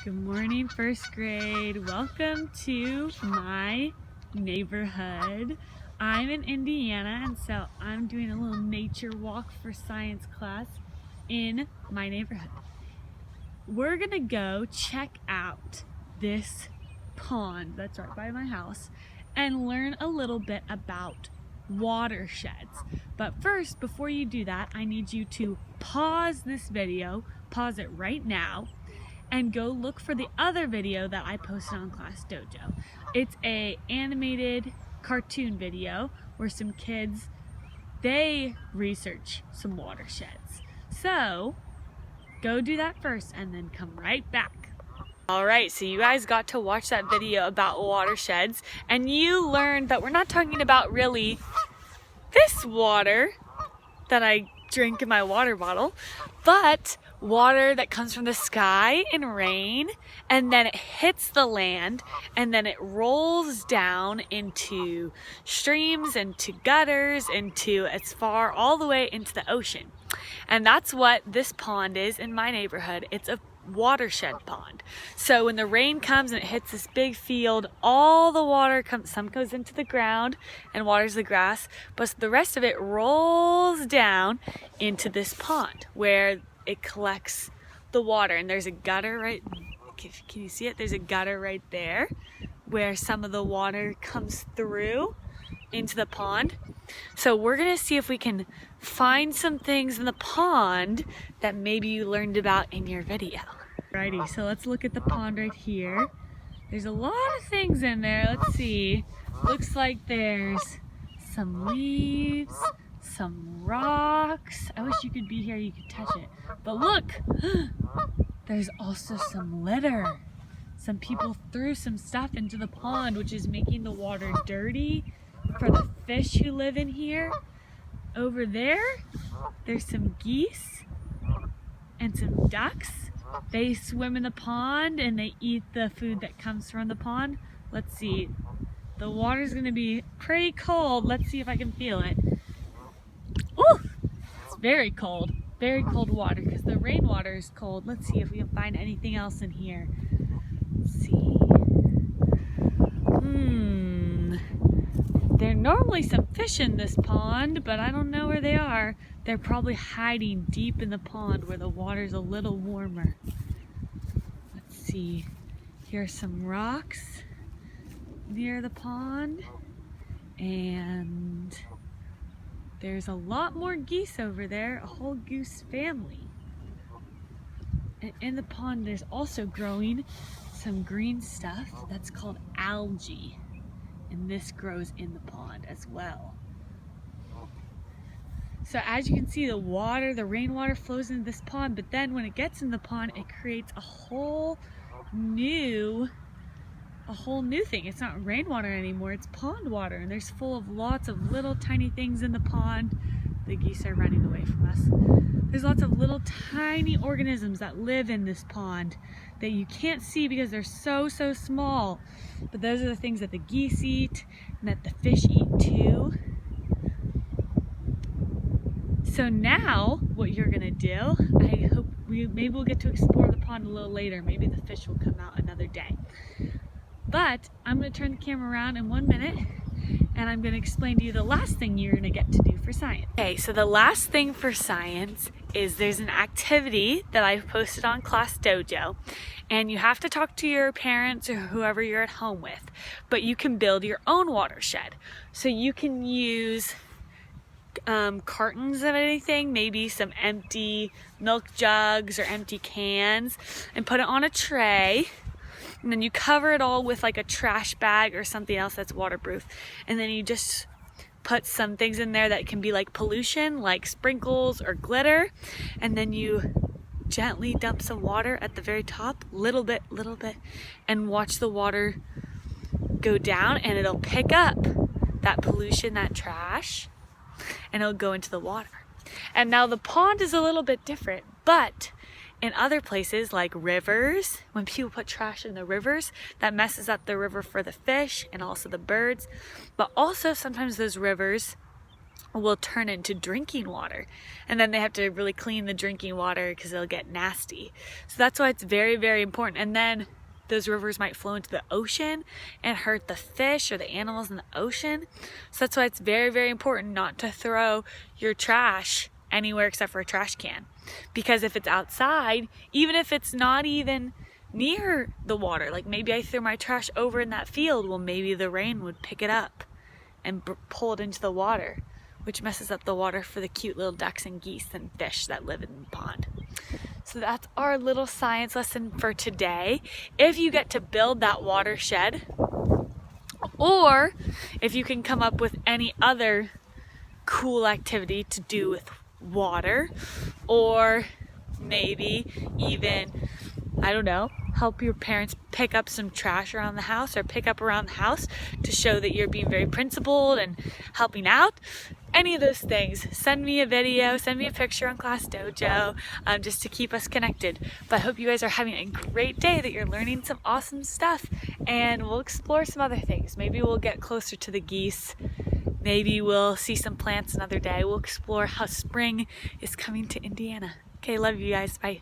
Good morning, first grade. Welcome to my neighborhood. I'm in Indiana, and so I'm doing a little nature walk for science class in my neighborhood. We're gonna go check out this pond that's right by my house and learn a little bit about watersheds. But first, before you do that, I need you to pause this video, pause it right now, and go look for the other video that I posted on ClassDojo. It's a animated cartoon video where some kids, they research some watersheds. So go do that first and then come right back. Alright, so you guys got to watch that video about watersheds, and you learned that we're not talking about really this water that I drink in my water bottle, but water that comes from the sky in rain, and then it hits the land, and then it rolls down into streams, into gutters, into as far all the way into the ocean. And that's what this pond is in my neighborhood. It's a watershed pond. So when the rain comes and it hits this big field, all the water comes, some goes into the ground and waters the grass, but the rest of it rolls down into this pond where it collects the water. And there's a gutter right, can you see it? There's a gutter right there where some of the water comes through into the pond. So we're gonna see if we can find some things in the pond that maybe you learned about in your video. Alrighty, so let's look at the pond right here. There's a lot of things in there. Let's see. Looks like there's some leaves, some rocks. I wish you could be here, you could touch it. But look, there's also some litter. Some people threw some stuff into the pond, which is making the water dirty for the fish who live in here. Over there, there's some geese and some ducks. They swim in the pond and they eat the food that comes from the pond. Let's see. The water's gonna be pretty cold. Let's see if I can feel it. Ooh, it's very cold water because the rainwater is cold. Let's see if we can find anything else in here. Let's see. There are normally some fish in this pond, but I don't know where they are. They're probably hiding deep in the pond where the water's a little warmer. Let's see. Here's some rocks near the pond, and there's a lot more geese over there, a whole goose family. And in the pond there's also growing some green stuff that's called algae. And this grows in the pond as well. So as you can see, the rainwater flows into this pond, but then when it gets in the pond, it creates a whole new thing. It's not rainwater anymore, it's pond water, and there's full of lots of little tiny things in the pond. The geese are running away from us. There's lots of little tiny organisms that live in this pond that you can't see because they're so small. But those are the things that the geese eat and that the fish eat too. So now what you're gonna do, I hope maybe we'll get to explore the pond a little later. Maybe the fish will come out another day. But I'm gonna turn the camera around in 1 minute and I'm gonna explain to you the last thing you're gonna get to do for science. Okay, so the last thing for science is there's an activity that I've posted on ClassDojo, and you have to talk to your parents or whoever you're at home with, but you can build your own watershed. So you can use cartons of anything, maybe some empty milk jugs or empty cans, and put it on a tray. And then you cover it all with like a trash bag or something else that's waterproof. And then you just put some things in there that can be like pollution, like sprinkles or glitter. And then you gently dump some water at the very top, little bit, and watch the water go down, and it'll pick up that pollution, that trash, and it'll go into the water. And now the pond is a little bit different, but in other places like rivers, when people put trash in the rivers, that messes up the river for the fish and also the birds. But also sometimes those rivers will turn into drinking water, and then they have to really clean the drinking water because it'll get nasty. So that's why it's very, very important. And then those rivers might flow into the ocean and hurt the fish or the animals in the ocean. So that's why it's very, very important not to throw your trash anywhere except for a trash can, because if it's outside, even if it's not even near the water, like maybe I threw my trash over in that field, well, maybe the rain would pick it up and pull it into the water, which messes up the water for the cute little ducks and geese and fish that live in the pond. So that's our little science lesson for today. If you get to build that watershed, or if you can come up with any other cool activity to do with water, or maybe even, I don't know, help your parents pick up some trash around the house, or pick up around the house to show that you're being very principled and helping out. Any of those things, send me a video, send me a picture on ClassDojo, just to keep us connected. But I hope you guys are having a great day, that you're learning some awesome stuff, and we'll explore some other things. Maybe we'll get closer to the geese. Maybe we'll see some plants another day. We'll explore how spring is coming to Indiana. Okay, love you guys. Bye.